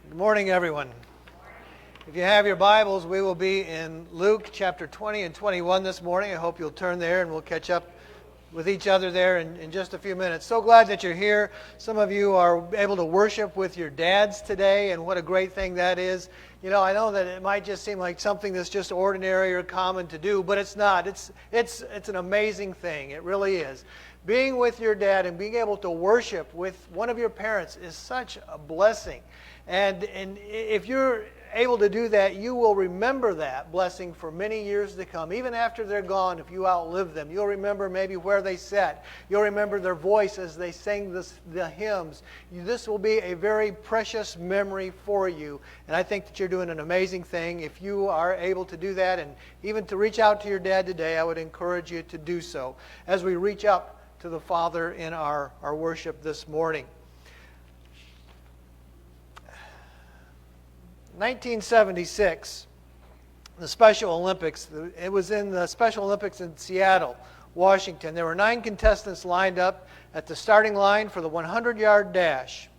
Good morning, everyone. If you have your Bibles, we will be in Luke chapter 20 and 21 this morning. I hope you'll turn there and we'll catch up with each other there in just a few minutes. So glad that you're here. Some of you are able to worship with your dads today, and what a great thing that is. You know, I know that it might just seem like something that's just ordinary or common to do, but it's not. It's an amazing thing. It really is. Being with your dad and being able to worship with one of your parents is such a blessing. And if you're able to do that, you will remember that blessing for many years to come. Even after they're gone, if you outlive them, you'll remember maybe where they sat. You'll remember their voice as they sang the hymns. This will be a very precious memory for you. And I think that you're doing an amazing thing. If you are able to do that and even to reach out to your dad today, I would encourage you to do so as we reach up to the Father in our worship this morning. 1976, the Special Olympics. It was in the Special Olympics in Seattle, Washington. There were 9 contestants lined up at the starting line for the 100-yard dash.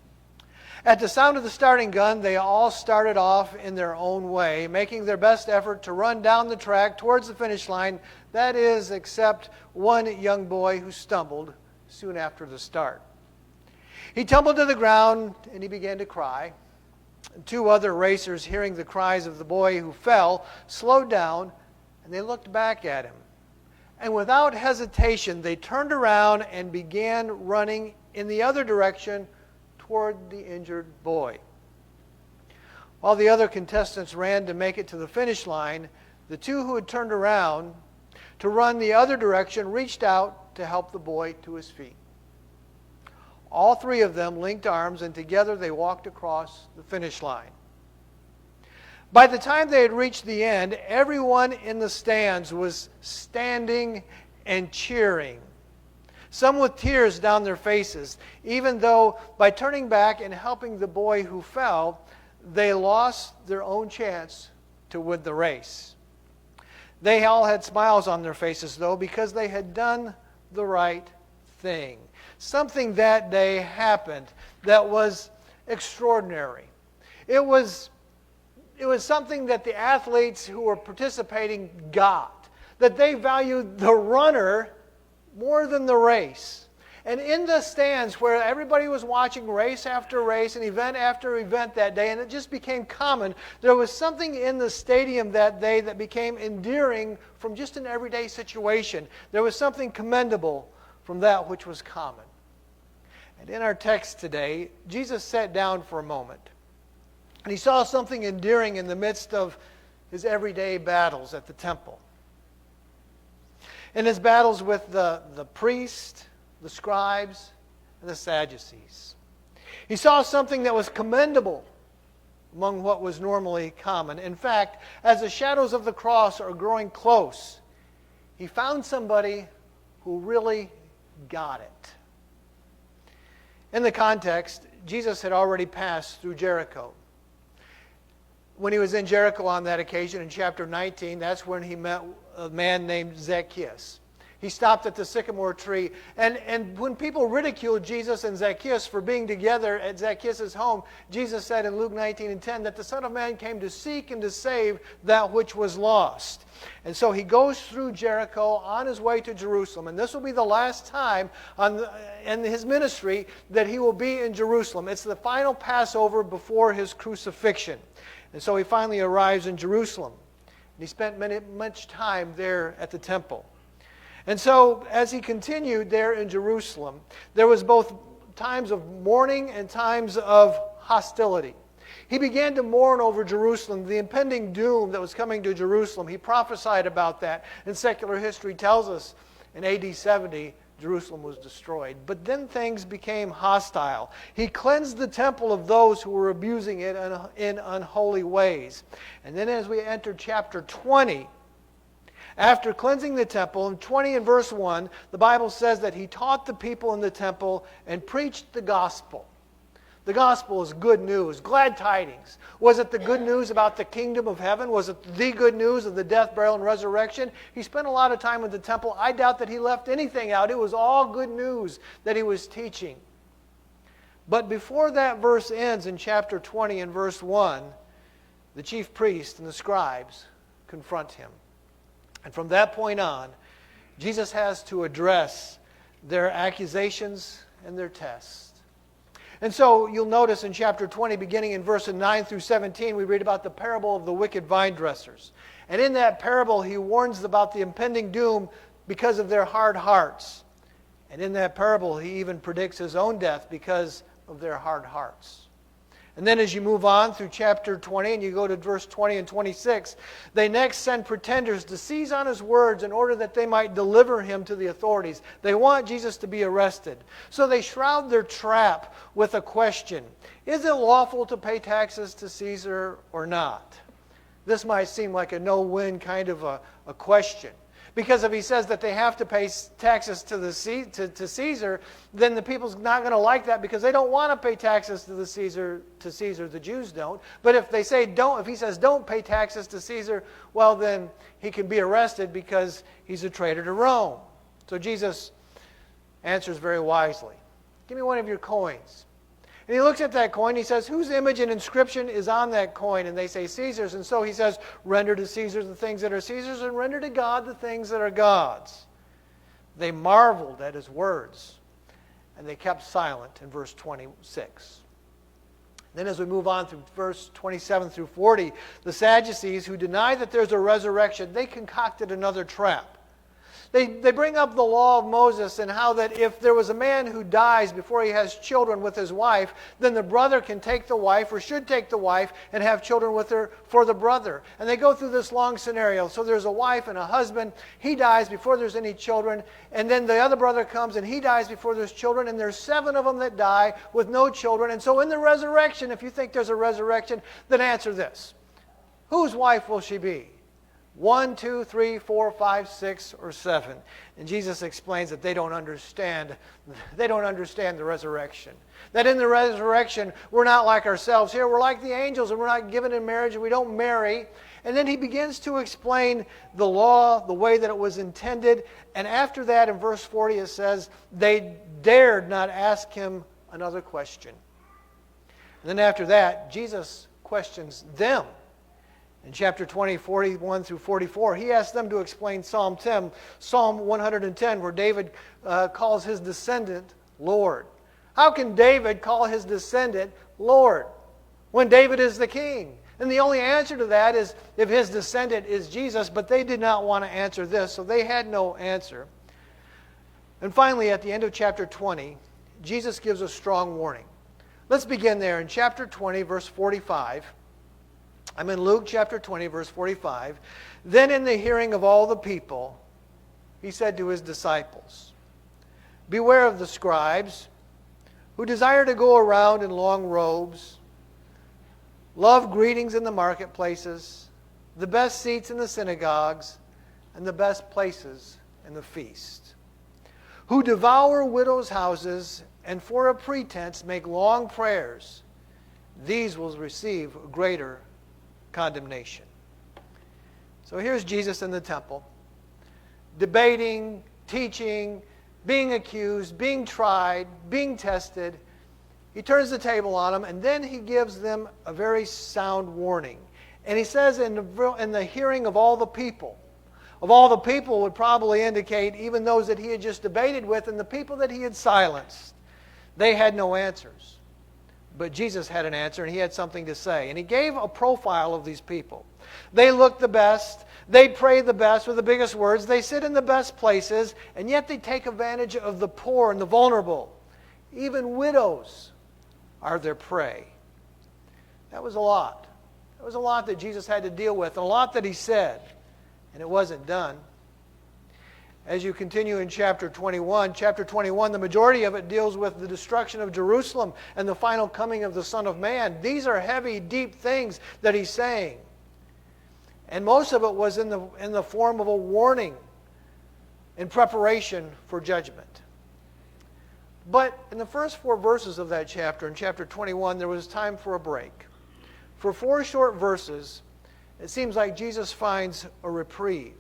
At the sound of the starting gun, they all started off in their own way, making their best effort to run down the track towards the finish line. That is, except one young boy who stumbled soon after the start. He tumbled to the ground and he began to cry. 2 other racers, hearing the cries of the boy who fell, slowed down and they looked back at him. And without hesitation, they turned around and began running in the other direction toward the injured boy. While the other contestants ran to make it to the finish line, the 2 who had turned around to run the other direction reached out to help the boy to his feet. All 3 of them linked arms, and together they walked across the finish line. By the time they had reached the end, everyone in the stands was standing and cheering, some with tears down their faces, even though by turning back and helping the boy who fell, they lost their own chance to win the race. They all had smiles on their faces, though, because they had done the right thing. Something that day happened that was extraordinary. It was something that the athletes who were participating got, that they valued the runner more than the race. And in the stands where everybody was watching race after race and event after event that day, and it just became common, there was something in the stadium that day that became endearing from just an everyday situation. There was something commendable from that which was common. And in our text today, Jesus sat down for a moment. And he saw something endearing in the midst of his everyday battles at the temple. In his battles with the priests, the scribes, and the Sadducees. He saw something that was commendable among what was normally common. In fact, as the shadows of the cross are growing close, he found somebody who really got it. In the context, Jesus had already passed through Jericho. When he was in Jericho on that occasion in chapter 19, that's when he met a man named Zacchaeus. He stopped at the sycamore tree, and when people ridiculed Jesus and Zacchaeus for being together at Zacchaeus' home, Jesus said in Luke 19:10 that the Son of Man came to seek and to save that which was lost. And so he goes through Jericho on his way to Jerusalem, and this will be the last time in his ministry that he will be in Jerusalem. It's the final Passover before his crucifixion. And so he finally arrives in Jerusalem, and he spent much time there at the temple. And so, as he continued there in Jerusalem, there was both times of mourning and times of hostility. He began to mourn over Jerusalem, the impending doom that was coming to Jerusalem. He prophesied about that, and secular history tells us in AD 70, Jerusalem was destroyed. But then things became hostile. He cleansed the temple of those who were abusing it in unholy ways. And then as we enter chapter 20, after cleansing the temple, in 20 and verse 1, the Bible says that he taught the people in the temple and preached the gospel. The gospel is good news, glad tidings. Was it the good news about the kingdom of heaven? Was it the good news of the death, burial, and resurrection? He spent a lot of time in the temple. I doubt that he left anything out. It was all good news that he was teaching. But before that verse ends in chapter 20 and verse 1, the chief priests and the scribes confront him. And from that point on, Jesus has to address their accusations and their tests. And so you'll notice in chapter 20, beginning in verses 9 through 17, we read about the parable of the wicked vine dressers. And in that parable, he warns about the impending doom because of their hard hearts. And in that parable, he even predicts his own death because of their hard hearts. And then as you move on through chapter 20 and you go to verse 20 and 26, they next send pretenders to seize on his words in order that they might deliver him to the authorities. They want Jesus to be arrested. So they shroud their trap with a question. Is it lawful to pay taxes to Caesar or not? This might seem like a no-win kind of a question. Because if he says that they have to pay taxes to Caesar, then the people's not going to like that because they don't want to pay taxes to Caesar, the Jews don't. But if they say don't, if he says don't pay taxes to Caesar, well then he can be arrested because he's a traitor to Rome. So Jesus answers very wisely. Give me one of your coins. And he looks at that coin, he says, whose image and inscription is on that coin? And they say, Caesar's. And so he says, render to Caesar the things that are Caesar's, and render to God the things that are God's. They marveled at his words, and they kept silent in verse 26. Then as we move on through verse 27 through 40, the Sadducees, who deny that there's a resurrection, they concocted another trap. They bring up the law of Moses and how that if there was a man who dies before he has children with his wife, then the brother can take the wife or should take the wife and have children with her for the brother. And they go through this long scenario. So there's a wife and a husband. He dies before there's any children. And then the other brother comes and he dies before there's children. And there's 7 of them that die with no children. And so in the resurrection, if you think there's a resurrection, then answer this. Whose wife will she be? 1, 2, 3, 4, 5, 6, or 7. And Jesus explains that they don't understand the resurrection. That in the resurrection, we're not like ourselves here. We're like the angels, and we're not given in marriage, and we don't marry. And then he begins to explain the law, the way that it was intended. And after that, in verse 40, it says, they dared not ask him another question. And then after that, Jesus questions them. In chapter 20, 41 through 44, he asked them to explain Psalm 110, where David calls his descendant Lord. How can David call his descendant Lord when David is the king? And the only answer to that is if his descendant is Jesus, but they did not want to answer this, so they had no answer. And finally, at the end of chapter 20, Jesus gives a strong warning. Let's begin there in chapter 20, verse 45. I'm in Luke chapter 20, verse 45. Then in the hearing of all the people, he said to his disciples, beware of the scribes who desire to go around in long robes, love greetings in the marketplaces, the best seats in the synagogues, and the best places in the feast, who devour widows' houses and for a pretense make long prayers. These will receive greater condemnation. So here's Jesus in the temple, debating, teaching, being accused, being tried, being tested. He turns the table on them, and then he gives them a very sound warning. And he says in the hearing of all the people would probably indicate even those that he had just debated with and the people that he had silenced. They had no answers. But Jesus had an answer, and he had something to say. And he gave a profile of these people. They look the best. They pray the best with the biggest words. They sit in the best places, and yet they take advantage of the poor and the vulnerable. Even widows are their prey. That was a lot. That was a lot that Jesus had to deal with, and a lot that he said, and it wasn't done. As you continue in chapter 21, the majority of it deals with the destruction of Jerusalem and the final coming of the Son of Man. These are heavy, deep things that he's saying. And most of it was in the form of a warning in preparation for judgment. But in the first 4 verses of that chapter, in chapter 21, there was time for a break. For 4 short verses, it seems like Jesus finds a reprieve.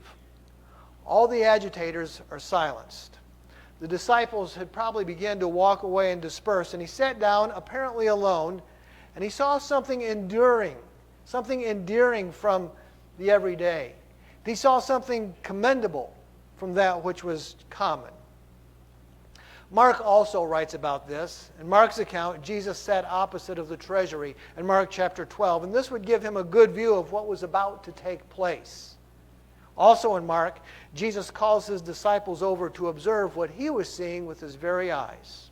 All the agitators are silenced. the disciples had probably begun to walk away and disperse, and he sat down, apparently alone, and he saw something endearing from the everyday. He saw something commendable from that which was common. Mark also writes about this. In Mark's account, Jesus sat opposite of the treasury in Mark chapter 12, and this would give him a good view of what was about to take place. Also in Mark, Jesus calls his disciples over to observe what he was seeing with his very eyes.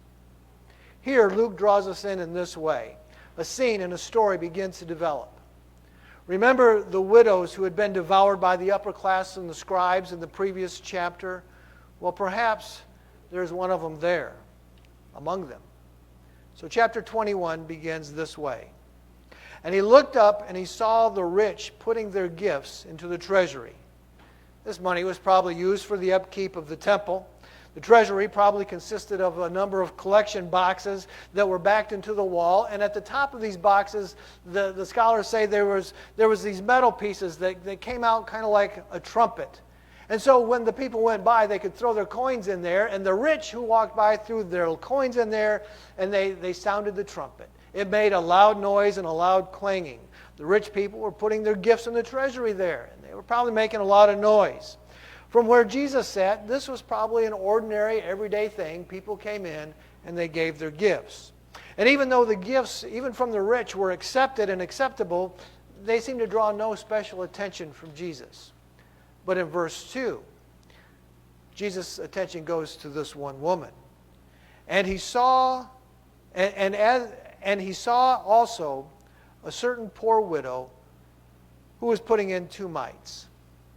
Here, Luke draws us in this way. A scene and a story begins to develop. Remember the widows who had been devoured by the upper class and the scribes in the previous chapter? Well, perhaps there's one of them there, among them. So chapter 21 begins this way. And he looked up and he saw the rich putting their gifts into the treasury. This money was probably used for the upkeep of the temple. The treasury probably consisted of a number of collection boxes that were backed into the wall. And at the top of these boxes, the scholars say there was these metal pieces that came out kind of like a trumpet. And so when the people went by, they could throw their coins in there, and the rich who walked by threw their coins in there, and they sounded the trumpet. It made a loud noise and a loud clanging. The rich people were putting their gifts in the treasury there, and they were probably making a lot of noise. From where Jesus sat, this was probably an ordinary, everyday thing. People came in, and they gave their gifts. And even though the gifts, even from the rich, were accepted and acceptable, they seemed to draw no special attention from Jesus. But in verse 2, Jesus' attention goes to this one woman. And he saw also a certain poor widow who was putting in 2 mites.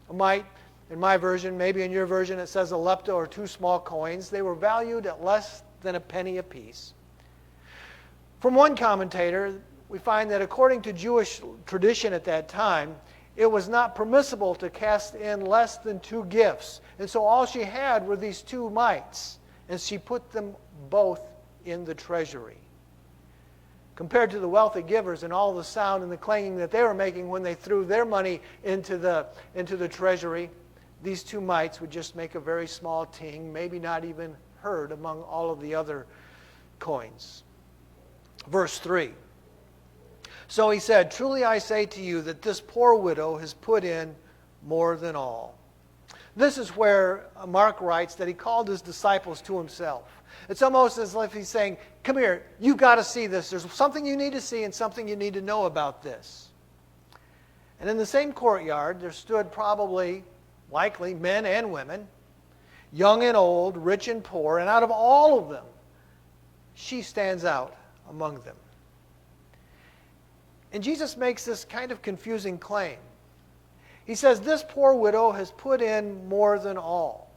A mite, in my version, maybe in your version, it says a lepta, or 2 small coins. They were valued at less than a penny apiece. From one commentator, we find that according to Jewish tradition at that time, it was not permissible to cast in less than 2 gifts. And so all she had were these 2 mites, and she put them both in the treasury. Compared to the wealthy givers and all the sound and the clanging that they were making when they threw their money into the treasury, these 2 mites would just make a very small ting, maybe not even heard among all of the other coins. Verse 3. So he said, "Truly I say to you that this poor widow has put in more than all." This is where Mark writes that he called his disciples to himself. It's almost as if he's saying, come here, you've got to see this. There's something you need to see and something you need to know about this. And in the same courtyard, there stood probably, likely, men and women, young and old, rich and poor, and out of all of them, she stands out among them. And Jesus makes this kind of confusing claim. He says, this poor widow has put in more than all.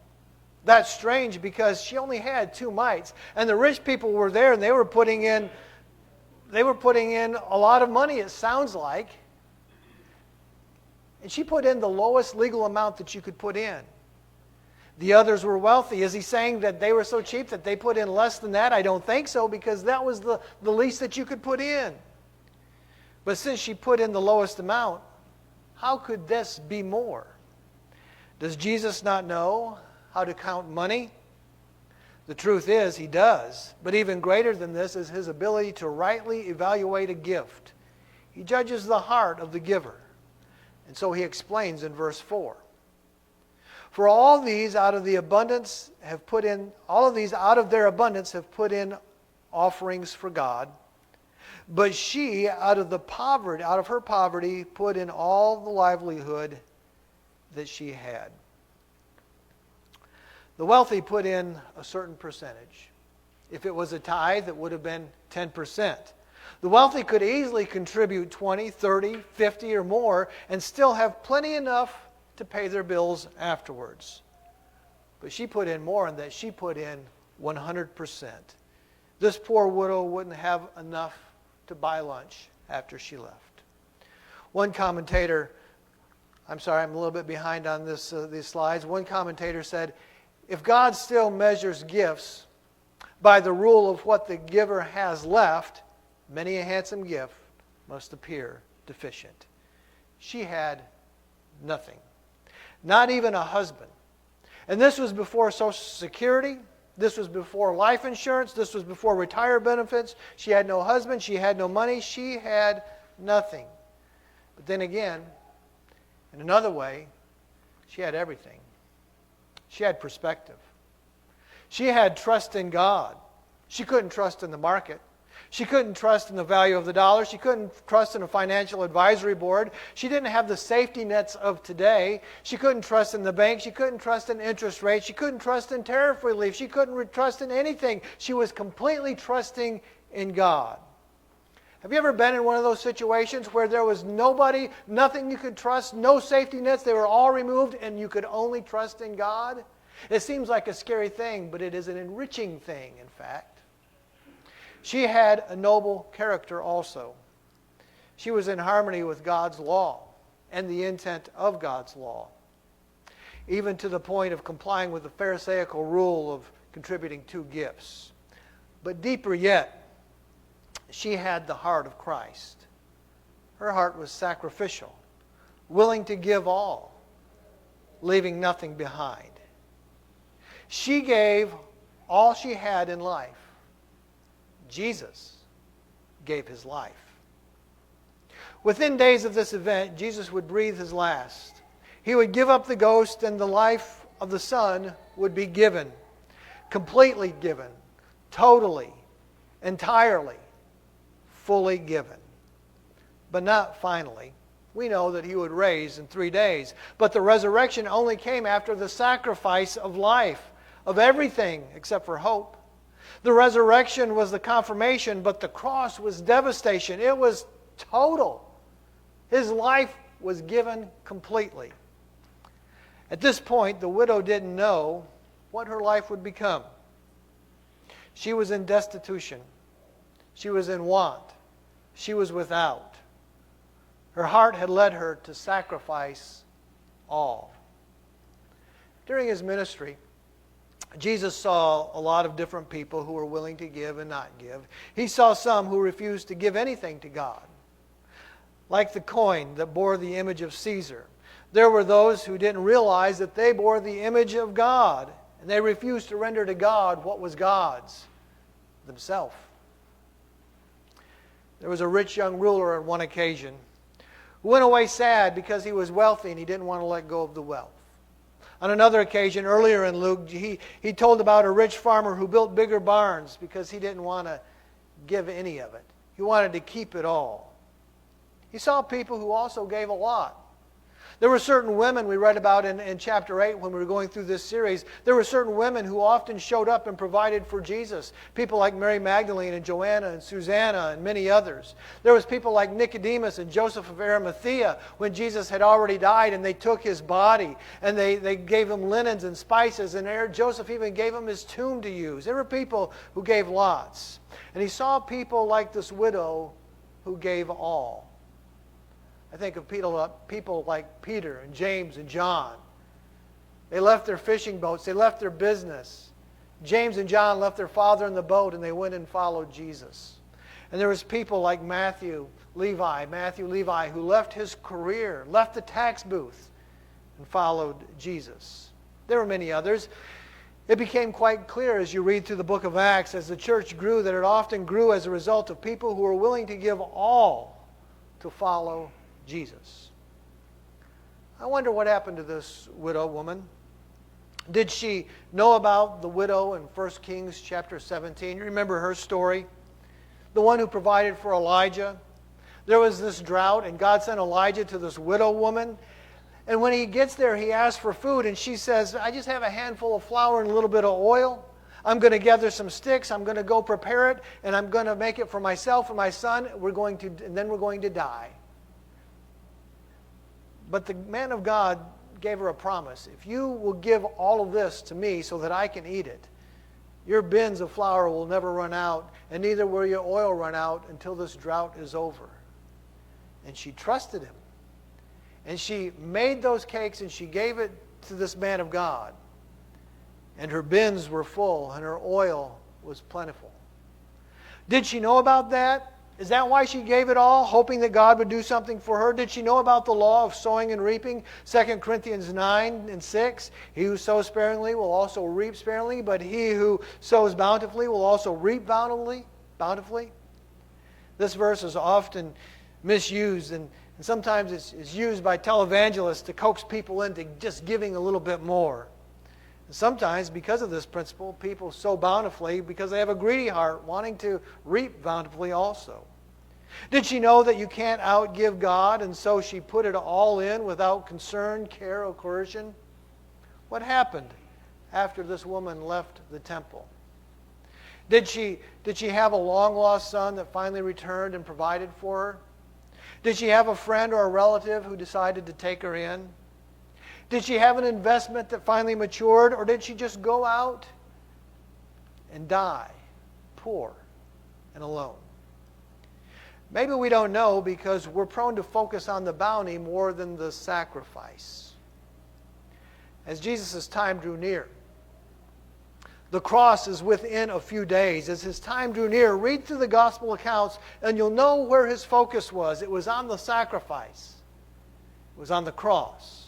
That's strange because she only had 2 mites. And the rich people were there and they were putting in a lot of money, it sounds like. And she put in the lowest legal amount that you could put in. The others were wealthy. Is he saying that they were so cheap that they put in less than that? I don't think so, because that was the least that you could put in. But since she put in the lowest amount, how could this be more? Does Jesus not know how to count money? The truth is, he does. But even greater than this is his ability to rightly evaluate a gift. He judges the heart of the giver. And so he explains in verse 4. For all these out of their abundance have put in offerings for God. But she, out of her poverty, put in all the livelihood that she had. The wealthy put in a certain percentage. If it was a tithe, it would have been 10%. The wealthy could easily contribute 20, 30, 50 or more and still have plenty enough to pay their bills afterwards. But she put in more, in that she put in 100%. This poor widow wouldn't have enough to buy lunch after she left. One commentator, I'm sorry, I'm a little bit behind on these slides. One commentator said, if God still measures gifts by the rule of what the giver has left, many a handsome gift must appear deficient. She had nothing. Not even a husband. And this was before Social Security, This was before life insurance. This was before retirement benefits. She had no husband. She had no money. She had nothing. But then again, in another way, she had everything. She had perspective. She had trust in God. She couldn't trust in the market. She couldn't trust in the value of the dollar. She couldn't trust in a financial advisory board. She didn't have the safety nets of today. She couldn't trust in the bank. She couldn't trust in interest rates. She couldn't trust in tariff relief. She couldn't trust in anything. She was completely trusting in God. Have you ever been in one of those situations where there was nobody, nothing you could trust, no safety nets, they were all removed, and you could only trust in God? It seems like a scary thing, but it is an enriching thing, in fact. She had a noble character also. She was in harmony with God's law and the intent of God's law, even to the point of complying with the Pharisaical rule of contributing 2 gifts. But deeper yet, she had the heart of Christ. Her heart was sacrificial, willing to give all, leaving nothing behind. She gave all she had in life. Jesus gave his life. Within days of this event, Jesus would breathe his last. He would give up the ghost, and the life of the Son would be given, completely given, totally, entirely, fully given. But not finally. We know that he would raise in 3 days. But the resurrection only came after the sacrifice of life, of everything except for hope. The resurrection was the confirmation, but the cross was devastation. It was total. His life was given completely. At this point, the widow didn't know what her life would become. She was in destitution. She was in want. She was without. Her heart had led her to sacrifice all. During his ministry, Jesus saw a lot of different people who were willing to give and not give. He saw some who refused to give anything to God. Like the coin that bore the image of Caesar. There were those who didn't realize that they bore the image of God, and they refused to render to God what was God's, themselves. There was a rich young ruler on one occasion who went away sad because he was wealthy and he didn't want to let go of the wealth. On another occasion, earlier in Luke, he told about a rich farmer who built bigger barns because he didn't want to give any of it. He wanted to keep it all. He saw people who also gave a lot. There were certain women we read about in chapter 8 when we were going through this series. There were certain women who often showed up and provided for Jesus. People like Mary Magdalene and Joanna and Susanna and many others. There was people like Nicodemus and Joseph of Arimathea when Jesus had already died, and they took his body and they gave him linens and spices, and Joseph even gave him his tomb to use. There were people who gave lots. And he saw people like this widow who gave all. I think of people like Peter and James and John. They left their fishing boats. They left their business. James and John left their father in the boat, and they went and followed Jesus. And there was people like Matthew Levi, who left his career, left the tax booth, and followed Jesus. There were many others. It became quite clear as you read through the book of Acts, as the church grew, that it often grew as a result of people who were willing to give all to follow Jesus. I wonder what happened to this widow woman. Did she know about the widow in 1 Kings chapter 17? You remember her story? The one who provided for Elijah. There was this drought, and God sent Elijah to this widow woman. And when he gets there, he asks for food, and she says, I just have a handful of flour and a little bit of oil. I'm going to gather some sticks. I'm going to go prepare it, and I'm going to make it for myself and my son. And then we're going to die. But the man of God gave her a promise. If you will give all of this to me so that I can eat it, your bins of flour will never run out, and neither will your oil run out until this drought is over. And she trusted him. And she made those cakes, and she gave it to this man of God. And her bins were full, and her oil was plentiful. Did she know about that? Is that why she gave it all, hoping that God would do something for her? Did she know about the law of sowing and reaping? 2 Corinthians 9 and 6, he who sows sparingly will also reap sparingly, but he who sows bountifully will also reap bountifully. This verse is often misused, and sometimes it's used by televangelists to coax people into just giving a little bit more. And sometimes, because of this principle, people sow bountifully because they have a greedy heart, wanting to reap bountifully also. Did she know that you can't outgive God, and so she put it all in without concern, care, or coercion? What happened after this woman left the temple? Did she have a long-lost son that finally returned and provided for her? Did she have a friend or a relative who decided to take her in? Did she have an investment that finally matured, or did she just go out and die, poor and alone? Maybe we don't know because we're prone to focus on the bounty more than the sacrifice. As Jesus' time drew near, the cross is within a few days. As his time drew near, read through the gospel accounts and you'll know where his focus was. It was on the sacrifice. It was on the cross.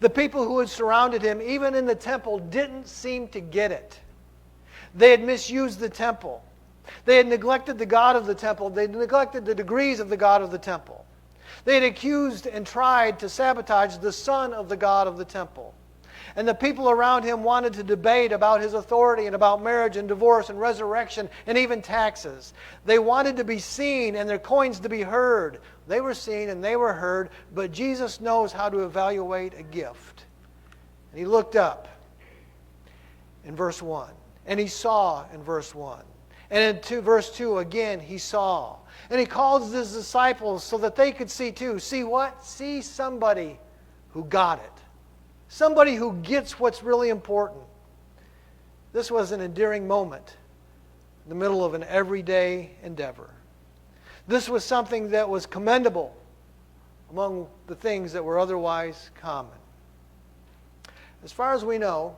The people who had surrounded him, even in the temple, didn't seem to get it. They had misused the temple. They had neglected the God of the temple. They had neglected the degrees of the God of the temple. They had accused and tried to sabotage the son of the God of the temple. And the people around him wanted to debate about his authority and about marriage and divorce and resurrection and even taxes. They wanted to be seen and their coins to be heard. They were seen and they were heard, but Jesus knows how to evaluate a gift. And he looked up in verse 1, and he saw in verse 1. And in verse 2 again, he saw. And he calls his disciples so that they could see too. See what? See somebody who got it. Somebody who gets what's really important. This was an endearing moment in the middle of an everyday endeavor. This was something that was commendable among the things that were otherwise common. As far as we know,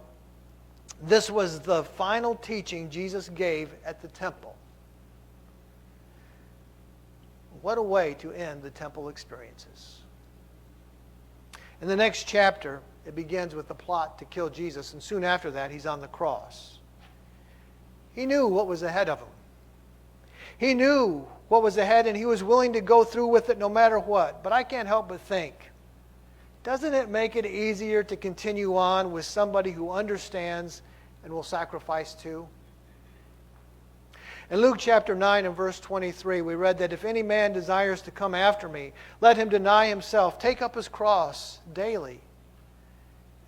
this was the final teaching Jesus gave at the temple. What a way to end the temple experiences. In the next chapter, it begins with the plot to kill Jesus, and soon after that, he's on the cross. He knew what was ahead of him. He knew what was ahead, and he was willing to go through with it no matter what. But I can't help but think, doesn't it make it easier to continue on with somebody who understands and will sacrifice too? In Luke chapter 9 and verse 23, we read that if any man desires to come after me, let him deny himself, take up his cross daily,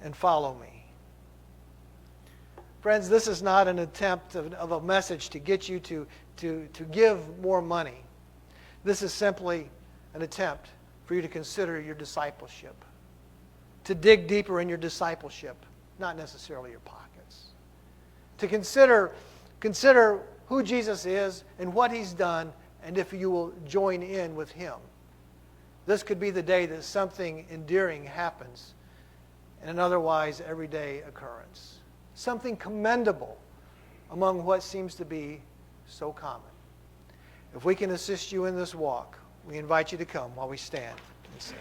and follow me. Friends, this is not an attempt of a message to get you to give more money. This is simply an attempt for you to consider your discipleship, to dig deeper in your discipleship, not necessarily your pockets. To consider who Jesus is and what he's done, and if you will join in with him. This could be the day that something endearing happens in an otherwise everyday occurrence. Something commendable among what seems to be so common. If we can assist you in this walk, we invite you to come while we stand and sing.